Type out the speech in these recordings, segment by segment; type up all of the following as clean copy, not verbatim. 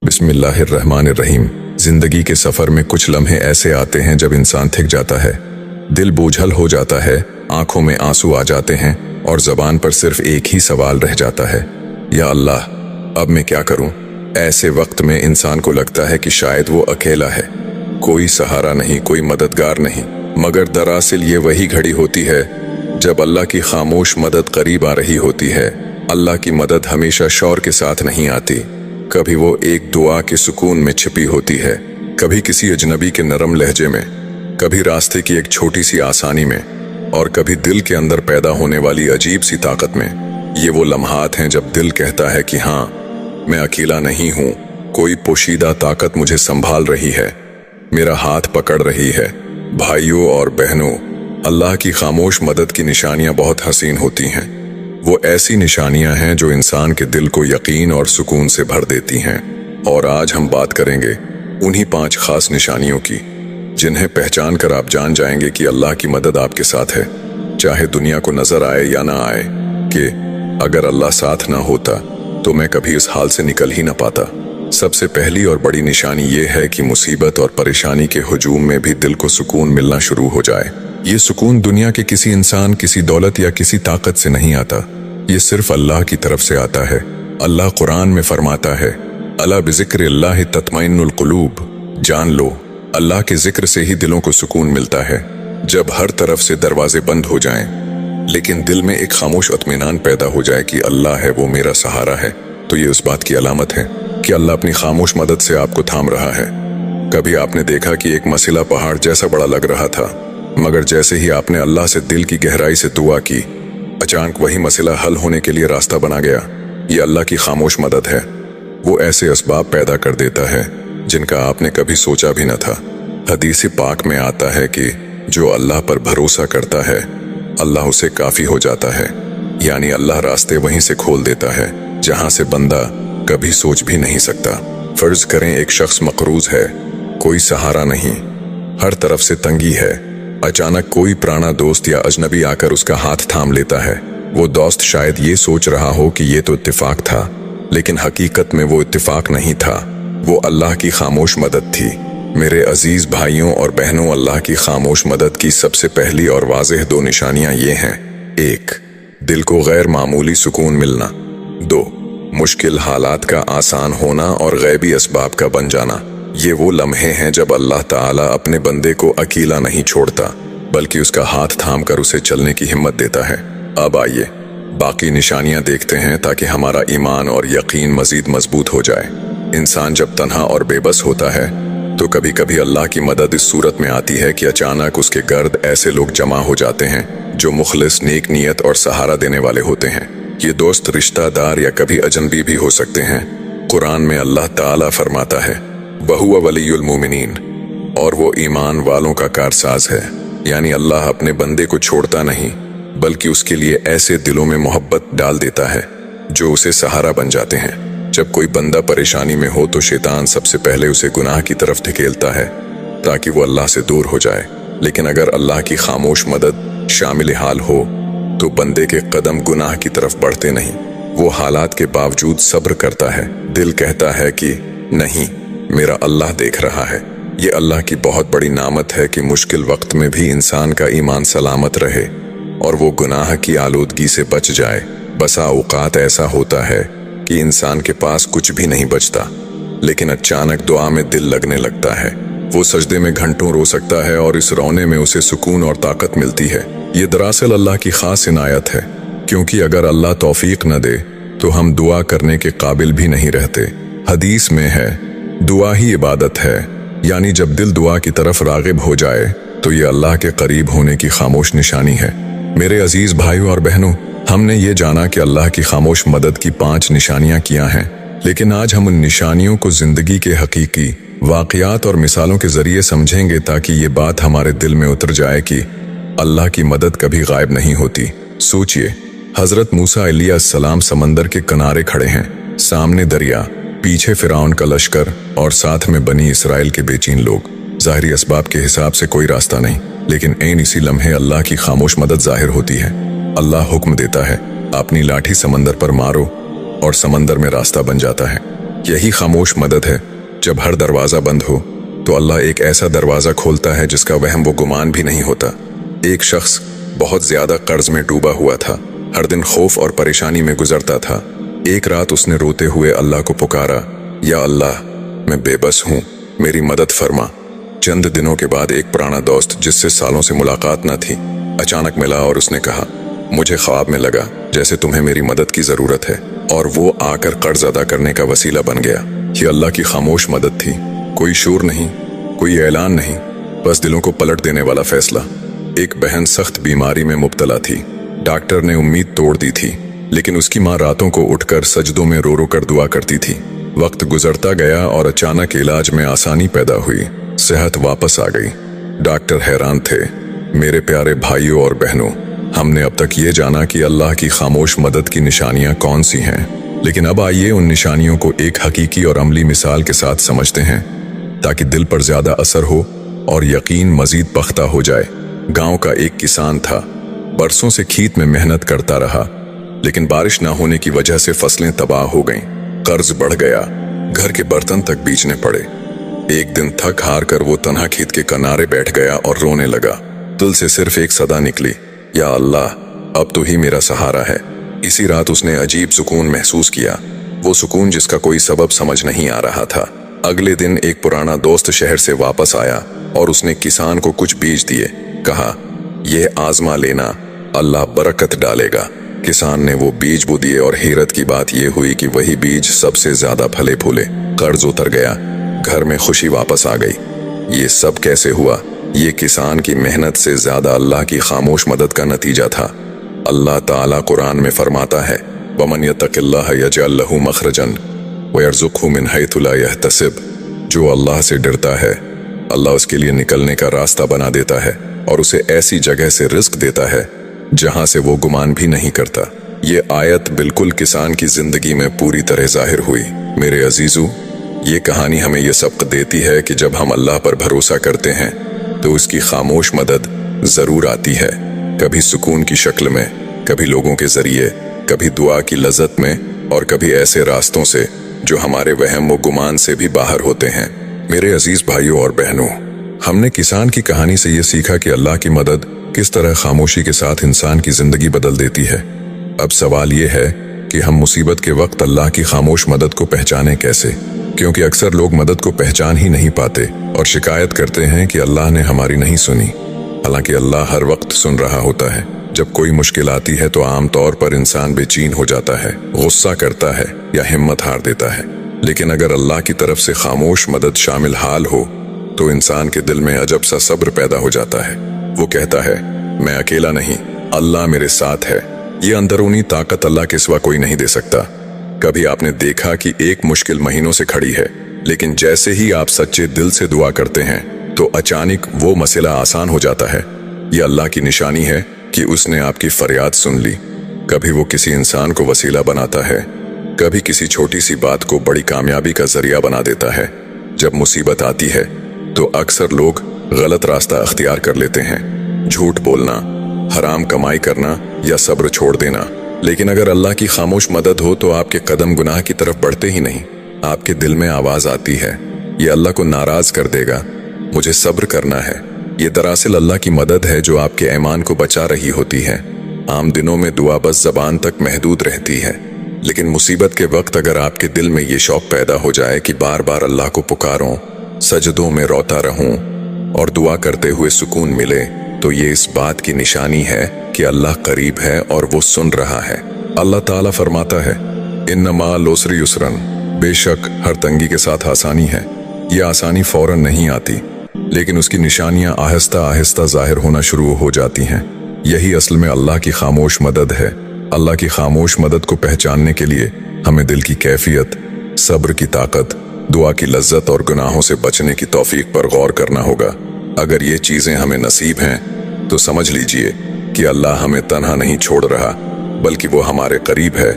बिस्मिल्लाहिर्रहमानिर्रहीम। जिंदगी के सफर में कुछ लम्हे ऐसे आते हैं जब इंसान थक जाता है, दिल बोझल हो जाता है, आंखों में आंसू आ जाते हैं और जबान पर सिर्फ एक ही सवाल रह जाता है, या अल्लाह अब मैं क्या करूं। ऐसे वक्त में इंसान को लगता है कि शायद वो अकेला है, कोई सहारा नहीं, कोई मददगार नहीं। मगर दरअसल ये वही घड़ी होती है जब अल्लाह की खामोश मदद करीब आ रही होती है। अल्लाह की मदद हमेशा शौर के साथ नहीं आती, कभी वो एक दुआ के सुकून में छिपी होती है, कभी किसी अजनबी के नरम लहजे में, कभी रास्ते की एक छोटी सी आसानी में, और कभी दिल के अंदर पैदा होने वाली अजीब सी ताकत में। ये वो लम्हात हैं जब दिल कहता है कि हाँ, मैं अकेला नहीं हूँ, कोई पोशीदा ताकत मुझे संभाल रही है, मेरा हाथ पकड़ रही है। भाइयों और बहनों, अल्लाह की खामोश मदद की निशानियां बहुत हसीन होती हैं। वो ऐसी निशानियां हैं जो इंसान के दिल को यकीन और सुकून से भर देती हैं। और आज हम बात करेंगे उन्हीं 5 खास निशानियों की, जिन्हें पहचान कर आप जान जाएंगे कि अल्लाह की मदद आपके साथ है, चाहे दुनिया को नजर आए या ना आए। कि अगर अल्लाह साथ ना होता तो मैं कभी इस हाल से निकल ही ना पाता। सबसे पहली और बड़ी निशानी ये है कि मुसीबत और परेशानी के हुजूम में भी दिल को सुकून मिलना शुरू हो जाए। ये सुकून दुनिया के किसी इंसान, किसी दौलत या किसी ताकत से नहीं आता, ये सिर्फ अल्लाह की तरफ से आता है। अल्लाह कुरान में फरमाता है, अला बिज़िक्र अल्लाह तत्मइन्नुल कुलूब। जान लो, अल्लाह के जिक्र से ही दिलों को सुकून मिलता है। जब हर तरफ से दरवाजे बंद हो जाएं, लेकिन दिल में एक खामोश इत्मीनान पैदा हो जाए कि अल्लाह है, वो मेरा सहारा है, तो ये उस बात की अलामत है कि अल्लाह अपनी खामोश मदद से आपको थाम रहा है। कभी आपने देखा कि एक मसला पहाड़ जैसा बड़ा लग रहा था, मगर जैसे ही आपने अल्लाह से दिल की गहराई से दुआ की, अचानक वही मसला हल होने के लिए रास्ता बना गया। ये अल्लाह की खामोश मदद है। वो ऐसे असबाब पैदा कर देता है जिनका आपने कभी सोचा भी न था। हदीस पाक में आता है कि जो अल्लाह पर भरोसा करता है, अल्लाह उसे काफी हो जाता है। यानी अल्लाह रास्ते वहीं से खोल देता है जहां से बंदा कभी सोच भी नहीं सकता। फर्ज करें एक शख्स मकरूज है, कोई सहारा नहीं, हर तरफ से तंगी है। अचानक कोई पुराना दोस्त या अजनबी आकर उसका हाथ थाम लेता है। वो दोस्त शायद ये सोच रहा हो कि ये तो इत्तेफाक था, लेकिन हकीकत में वो इत्तेफाक नहीं था, वो अल्लाह की खामोश मदद थी। मेरे अजीज भाइयों और बहनों, अल्लाह की खामोश मदद की सबसे पहली और वाज़ेह 2 निशानियां ये हैं। 1. दिल को गैर मामूली सुकून मिलना। 2. मुश्किल हालात का आसान होना और गैबी असबाब का बन जाना। ये वो लम्हे हैं जब अल्लाह ताला अपने बंदे को अकेला नहीं छोड़ता, बल्कि उसका हाथ थाम कर उसे चलने की हिम्मत देता है। अब आइए बाकी निशानियां देखते हैं, ताकि हमारा ईमान और यकीन मजीद मजबूत हो जाए। इंसान जब तन्हा और बेबस होता है तो कभी कभी अल्लाह की मदद इस सूरत में आती है कि अचानक उसके गर्द ऐसे लोग जमा हो जाते हैं जो मुखलिस, नेक नीयत और सहारा देने वाले होते हैं। ये दोस्त, रिश्तेदार या कभी अजनबी भी हो सकते हैं। कुरान में अल्लाह ताला फरमाता है, वहुवा वलियुल मोमिनीन, और वो ईमान वालों का कारसाज है। यानी अल्लाह अपने बंदे को छोड़ता नहीं, बल्कि उसके लिए ऐसे दिलों में मोहब्बत डाल देता है जो उसे सहारा बन जाते हैं। जब कोई बंदा परेशानी में हो तो शैतान सबसे पहले उसे गुनाह की तरफ धकेलता है ताकि वो अल्लाह से दूर हो जाए। लेकिन अगर अल्लाह की खामोश मदद शामिल हाल हो तो बंदे के कदम गुनाह की तरफ बढ़ते नहीं, वो हालात के बावजूद सब्र करता है। दिल कहता है कि नहीं, मेरा अल्लाह देख रहा है। ये अल्लाह की बहुत बड़ी नामत है कि मुश्किल वक्त में भी इंसान का ईमान सलामत रहे और वो गुनाह की आलूदगी से बच जाए। बसा औकात ऐसा होता है कि इंसान के पास कुछ भी नहीं बचता, लेकिन अचानक दुआ में दिल लगने लगता है। वो सजदे में घंटों रो सकता है और इस रोने में उसे सुकून और ताकत मिलती है। ये दरअसल अल्लाह की खास इनायत है, क्योंकि अगर अल्लाह तौफीक न दे तो हम दुआ करने के काबिल भी नहीं रहते। हदीस में है, दुआ ही इबादत है। यानी जब दिल दुआ की तरफ रागिब हो जाए तो ये अल्लाह के करीब होने की खामोश निशानी है। मेरे अजीज भाइयों और बहनों, हमने ये जाना कि अल्लाह की खामोश मदद की 5 निशानियां क्या हैं, लेकिन आज हम उन निशानियों को जिंदगी के हकीकी वाक़यात और मिसालों के जरिए समझेंगे, ताकि ये बात हमारे दिल में उतर जाए कि अल्लाह की मदद कभी गायब नहीं होती। सोचिए, हजरत मूसा अलैहिस्सलाम समंदर के किनारे खड़े हैं, सामने दरिया, पीछे फिरौन का लश्कर और साथ में बनी इसराइल के बेचैन लोग। ज़ाहिरी असबाब के हिसाब से कोई रास्ता नहीं, लेकिन ऐन इसी लम्हे अल्लाह की खामोश मदद जाहिर होती है। अल्लाह हुक्म देता है, अपनी लाठी समंदर पर मारो, और समंदर में रास्ता बन जाता है। यही खामोश मदद है। जब हर दरवाज़ा बंद हो तो अल्लाह एक ऐसा दरवाज़ा खोलता है जिसका वहम वो गुमान भी नहीं होता। एक शख्स बहुत ज़्यादा कर्ज में डूबा हुआ था, हर दिन खौफ और परेशानी में गुजरता था। एक रात उसने रोते हुए अल्लाह को पुकारा, या अल्लाह, मैं बेबस हूँ, मेरी मदद फरमा। चंद दिनों के बाद एक पुराना दोस्त जिससे सालों से मुलाकात न थी अचानक मिला और उसने कहा, मुझे ख्वाब में लगा जैसे तुम्हें मेरी मदद की ज़रूरत है, और वो आकर कर्ज अदा करने का वसीला बन गया। ये अल्लाह की खामोश मदद थी, कोई शोर नहीं, कोई ऐलान नहीं, बस दिलों को पलट देने वाला फैसला। एक बहन सख्त बीमारी में मुब्तला थी, डॉक्टर ने उम्मीद तोड़ दी थी, लेकिन उसकी माँ रातों को उठकर सजदों में रो रो कर दुआ करती थी। वक्त गुजरता गया और अचानक इलाज में आसानी पैदा हुई, सेहत वापस आ गई। डॉक्टर हैरान थे। मेरे प्यारे भाइयों और बहनों, हमने अब तक ये जाना कि अल्लाह की खामोश मदद की निशानियां कौन सी हैं, लेकिन अब आइए उन निशानियों को एक हकीकी और अमली मिसाल के साथ समझते हैं, ताकि दिल पर ज्यादा असर हो और यकीन मजीद पख्ता हो जाए। गांव का एक किसान था, बरसों से खेत में मेहनत करता रहा, लेकिन बारिश न होने की वजह से फसलें तबाह हो गईं, कर्ज बढ़ गया, घर के बर्तन तक बेचने पड़े। एक दिन थक हार कर वो तन्हा खेत के किनारे बैठ गया और रोने लगा। दिल से सिर्फ एक सदा निकली, या अल्लाह, अब तो ही मेरा सहारा है। इसी रात उसने अजीब सुकून महसूस किया, वो सुकून जिसका कोई सबब समझ नहीं आ रहा था। अगले दिन एक पुराना दोस्त शहर से वापस आया और उसने किसान को कुछ बीज दिए। कहा, ये आजमा लेना, अल्लाह बरकत डालेगा। किसान ने वो बीज बो दिए और हैरत की बात ये हुई कि वही बीज सबसे ज्यादा फले फूले, कर्ज उतर गया, घर में खुशी वापस आ गई। ये सब कैसे हुआ? ये किसान की मेहनत से ज्यादा अल्लाह की खामोश मदद का नतीजा था। अल्लाह ताला कुरान में फरमाता है, वमन यत्तकिल्लाह यजअल लहू मखरजन वयरज़ुक़हु मिन हैथु ला यहतसिब। जो अल्लाह से डरता है, अल्लाह उसके लिए निकलने का रास्ता बना देता है और उसे ऐसी जगह से रिस्क देता है जहां से वो गुमान भी नहीं करता। ये आयत बिल्कुल किसान की जिंदगी में पूरी तरह जाहिर हुई। मेरे अजीजों, ये कहानी हमें ये सबक देती है कि जब हम अल्लाह पर भरोसा करते हैं तो उसकी खामोश मदद जरूर आती है, कभी सुकून की शक्ल में, कभी लोगों के जरिए, कभी दुआ की लज्जत में, और कभी ऐसे रास्तों से जो हमारे वहम व गुमान से भी बाहर होते हैं। मेरे अजीज भाइयों और बहनों, हमने किसान की कहानी से ये सीखा कि अल्लाह की मदद किस तरह खामोशी के साथ इंसान की जिंदगी बदल देती है। अब सवाल ये है कि हम मुसीबत के वक्त अल्लाह की खामोश मदद को पहचानें कैसे, क्योंकि अक्सर लोग मदद को पहचान ही नहीं पाते और शिकायत करते हैं कि अल्लाह ने हमारी नहीं सुनी। हालांकि अल्लाह हर वक्त सुन रहा होता है। जब कोई मुश्किल आती है तो आमतौर पर इंसान बेचैन हो जाता है, गुस्सा करता है या हिम्मत हार देता है। लेकिन अगर अल्लाह की तरफ से खामोश मदद शामिल हाल हो तो इंसान के दिल में अजब सा सब्र पैदा हो जाता है। वो कहता है, मैं अकेला नहीं, अल्लाह मेरे साथ है। ये अंदरूनी ताकत अल्लाह के सिवा कोई नहीं दे सकता। कभी आपने देखा कि एक मुश्किल महीनों से खड़ी है, लेकिन जैसे ही आप सच्चे दिल से दुआ करते हैं तो अचानक वो मसला आसान हो जाता है। ये अल्लाह की निशानी है कि उसने आपकी फरियाद सुन ली। कभी वो किसी इंसान को वसीला बनाता है, कभी किसी छोटी सी बात को बड़ी कामयाबी का जरिया बना देता है। जब मुसीबत आती है तो अक्सर लोग गलत रास्ता अख्तियार कर लेते हैं, झूठ बोलना, हराम कमाई करना या सब्र छोड़ देना। लेकिन अगर अल्लाह की खामोश मदद हो तो आपके कदम गुनाह की तरफ बढ़ते ही नहीं। आपके दिल में आवाज आती है, ये अल्लाह को नाराज कर देगा, मुझे सब्र करना है। ये दरअसल अल्लाह की मदद है जो आपके ईमान को बचा रही होती है। आम दिनों में दुआ बस जबान तक महदूद रहती है, लेकिन मुसीबत के वक्त अगर आपके दिल में ये शौक पैदा हो जाए कि बार बार अल्लाह को पुकारूं, सजदों में रोता रहूं और दुआ करते हुए सुकून मिले, तो ये इस बात की निशानी है कि अल्लाह करीब है और वो सुन रहा है। अल्लाह ताला फरमाता है, इन्नमा लोसरी युसरन, बेशक हर तंगी के साथ आसानी है। ये आसानी फौरन नहीं आती, लेकिन उसकी निशानियां आहिस्ता आहिस्ता जाहिर होना शुरू हो जाती हैं। यही असल में अल्लाह की खामोश मदद है। अल्लाह की खामोश मदद को पहचानने के लिए हमें दिल की कैफियत, सब्र की ताकत, दुआ की लज्जत और गुनाहों से बचने की तौफीक पर गौर करना होगा। अगर ये चीजें हमें नसीब हैं तो समझ लीजिए कि अल्लाह हमें तन्हा नहीं छोड़ रहा, बल्कि वो हमारे करीब है,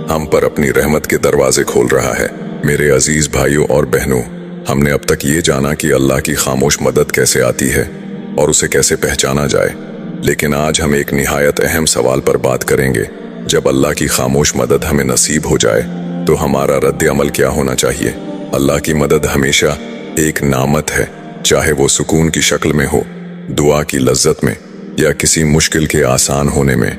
हम पर अपनी रहमत के दरवाजे खोल रहा है। मेरे अजीज भाइयों और बहनों, हमने अब तक ये जाना कि अल्लाह की खामोश मदद कैसे आती है और उसे कैसे पहचाना जाए। लेकिन आज हम एक निहायत अहम सवाल पर बात करेंगे। जब अल्लाह की खामोश मदद हमें नसीब हो जाए तो हमारा रद्द अमल क्या होना चाहिए? अल्लाह की मदद हमेशा एक नामत है, चाहे वो सुकून की शक्ल में हो, दुआ की लज्जत में, या किसी मुश्किल के आसान होने में।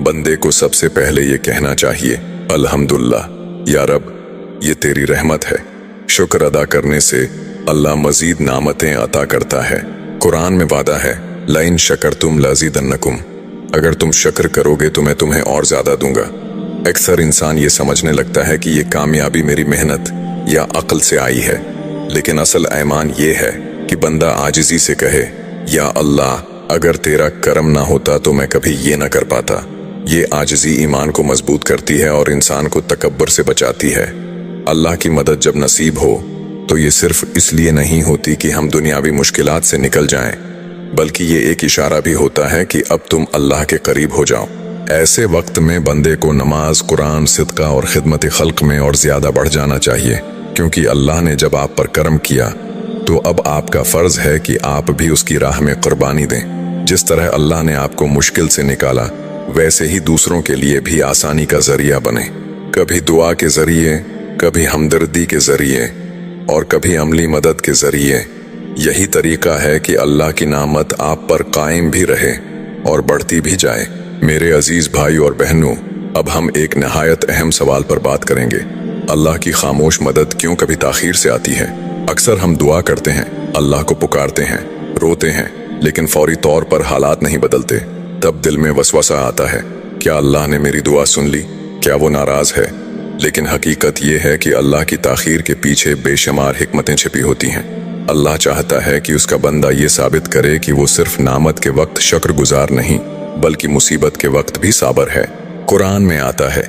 बंदे को सबसे पहले ये कहना चाहिए, अल्हम्दुलिल्लाह, या रब, ये तेरी रहमत है। शुक्र अदा करने से अल्लाह मजीद नामतें अता करता है। कुरान में वादा है, लाइन शकरतुम लाज़ीदन्नकुम, अगर तुम शक्र करोगे तो मैं तुम्हें और ज्यादा दूंगा। अक्सर इंसान ये समझने लगता है कि ये कामयाबी मेरी मेहनत या अक्ल से आई है, लेकिन असल ईमान ये है कि बंदा आजिज़ी से कहे, या अल्लाह, अगर तेरा करम ना होता तो मैं कभी ये ना कर पाता। ये आजिज़ी ईमान को मजबूत करती है और इंसान को तकब्बर से बचाती है। अल्लाह की मदद जब नसीब हो तो ये सिर्फ इसलिए नहीं होती कि हम दुनियावी मुश्किलात से निकल जाएं, बल्कि ये एक इशारा भी होता है कि अब तुम अल्लाह के करीब हो जाओ। ऐसे वक्त में बंदे को नमाज, कुरान, सिदका और खिदमत खल्क में और ज्यादा बढ़ जाना चाहिए, क्योंकि अल्लाह ने जब आप पर करम किया तो अब आपका फर्ज है कि आप भी उसकी राह में कुर्बानी दें। जिस तरह अल्लाह ने आपको मुश्किल से निकाला, वैसे ही दूसरों के लिए भी आसानी का जरिया बने। कभी दुआ के जरिए, कभी हमदर्दी के जरिए और कभी अमली मदद के जरिए। यही तरीका है कि अल्लाह की नामत आप पर कायम भी रहे और बढ़ती भी जाए। मेरे अजीज भाई और बहनों, अब हम एक नहायत अहम सवाल पर बात करेंगे। अल्लाह की खामोश मदद क्यों कभी ताखीर से आती है? अक्सर हम दुआ करते हैं, अल्लाह को पुकारते हैं, रोते हैं, लेकिन फौरी तौर पर हालात नहीं बदलते। तब दिल में वसवसा आता है, क्या अल्लाह ने मेरी दुआ सुन ली? क्या वो नाराज है? लेकिन हकीकत ये है कि अल्लाह की ताखीर के पीछे बेशुमार हिकमतें छिपी होती हैं। अल्लाह चाहता है कि उसका बंदा ये साबित करे कि वो सिर्फ नामत के वक्त शुक्रगुजार नहीं, बल्कि मुसीबत के वक्त भी साबर है। कुरान में आता है,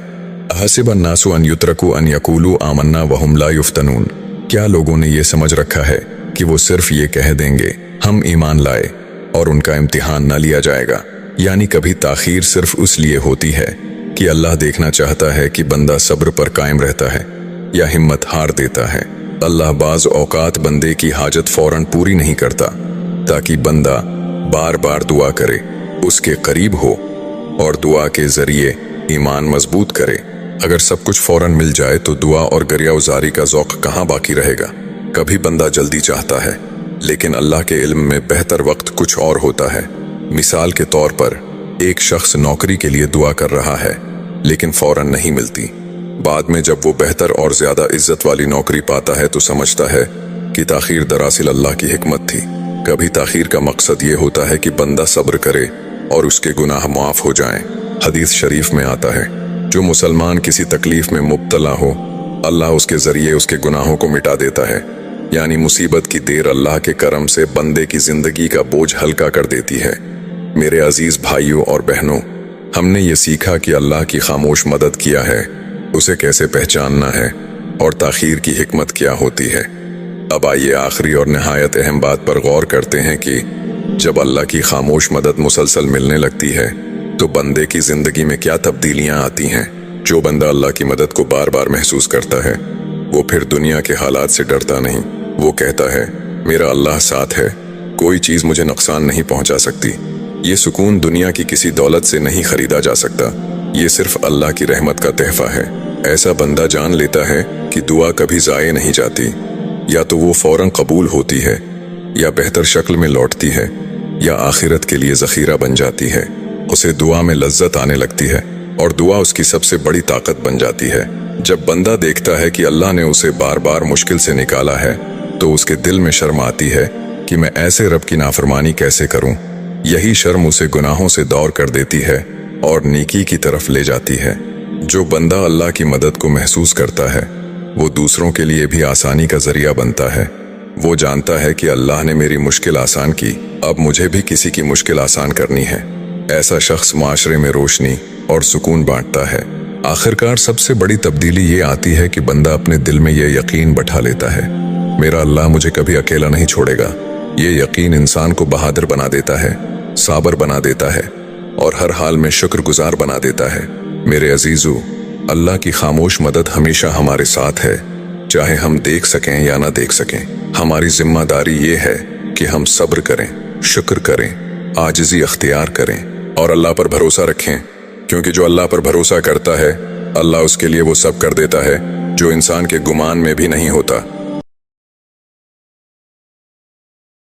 हसिबन नासु अन युतरकु अन यकूलू आमन्ना वहुम ला युफ्तनून। क्या लोगों ने ये समझ रखा है कि वो सिर्फ ये कह देंगे हम ईमान लाए और उनका इम्तिहान न लिया जाएगा? यानी कभी ताखीर सिर्फ इसलिए होती है कि अल्लाह देखना चाहता है कि बंदा सब्र पर कायम रहता है या हिम्मत हार देता है। अल्लाह बाज औकात बंदे की हाजत फौरन पूरी नहीं करता, ताकि बंदा बार बार दुआ करे, उसके करीब हो और दुआ के जरिए ईमान मजबूत करे। अगर सब कुछ फौरन मिल जाए तो दुआ और गरियाउजारी का ज़ौक़ कहाँ बाकी रहेगा? कभी बंदा जल्दी चाहता है, लेकिन अल्लाह के इल्म में बेहतर वक्त कुछ और होता है। मिसाल के तौर पर, एक शख्स नौकरी के लिए दुआ कर रहा है, लेकिन फौरन नहीं मिलती। बाद में जब वो बेहतर और ज्यादा इज्जत वाली नौकरी पाता है तो समझता है कि ताखीर दरअसल अल्लाह की हिकमत थी। कभी ताखीर का मकसद ये होता है कि बंदा सब्र करे और उसके गुनाह माफ हो जाएं। हदीस शरीफ में आता है, जो मुसलमान किसी तकलीफ में मुब्तला हो, अल्लाह उसके जरिए उसके गुनाहों को मिटा देता है। यानी मुसीबत की देर अल्लाह के करम से बंदे की जिंदगी का बोझ हल्का कर देती है। मेरे अजीज भाइयों और बहनों, हमने ये सीखा कि अल्लाह की खामोश मदद किया है, उसे कैसे पहचानना है और ताखीर की हिकमत क्या होती है। अब आइए आखिरी और नहायत अहम बात पर गौर करते हैं कि जब अल्लाह की खामोश मदद मुसलसल मिलने लगती है तो बंदे की जिंदगी में क्या तब्दीलियां आती हैं। जो बंदा अल्लाह की मदद को बार बार महसूस करता है, वो फिर दुनिया के हालात से डरता नहीं। वो कहता है, मेरा अल्लाह साथ है, कोई चीज मुझे नुकसान नहीं पहुंचा सकती। ये सुकून दुनिया की किसी दौलत से नहीं खरीदा जा सकता, ये सिर्फ अल्लाह की रहमत का तहफा है। ऐसा बंदा जान लेता है कि दुआ कभी ज़ाये नहीं जाती, या तो वो फौरन कबूल होती है, या बेहतर शक्ल में लौटती है, या आखिरत के लिए ज़खीरा बन जाती है। उसे दुआ में लज्जत आने लगती है और दुआ उसकी सबसे बड़ी ताकत बन जाती है। जब बंदा देखता है कि अल्लाह ने उसे बार बार मुश्किल से निकाला है तो उसके दिल में शर्म आती है कि मैं ऐसे रब की नाफरमानी कैसे करूं। यही शर्म उसे गुनाहों से दौर कर देती है और नेकी की तरफ ले जाती है। जो बंदा अल्लाह की मदद को महसूस करता है, वो दूसरों के लिए भी आसानी का जरिया बनता है। वो जानता है कि अल्लाह ने मेरी मुश्किल आसान की, अब मुझे भी किसी की मुश्किल आसान करनी है। ऐसा शख्स माशरे में रोशनी और सुकून बांटता है। आखिरकार सबसे बड़ी तब्दीली ये आती है कि बंदा अपने दिल में ये यकीन बैठा लेता है, मेरा अल्लाह मुझे कभी अकेला नहीं छोड़ेगा। ये यकीन इंसान को बहादुर बना देता है, साबर बना देता है और हर हाल में शुक्रगुजार बना देता है। मेरे अजीजों, अल्लाह की खामोश मदद हमेशा हमारे साथ है, चाहे हम देख सकें या ना देख सकें। हमारी जिम्मेदारी ये है कि हम सब्र करें, शुक्र करें, आजिज़ी अख्तियार करें और अल्लाह पर भरोसा रखें, क्योंकि जो अल्लाह पर भरोसा करता है, अल्लाह उसके लिए वो सब कर देता है जो इंसान के गुमान में भी नहीं होता।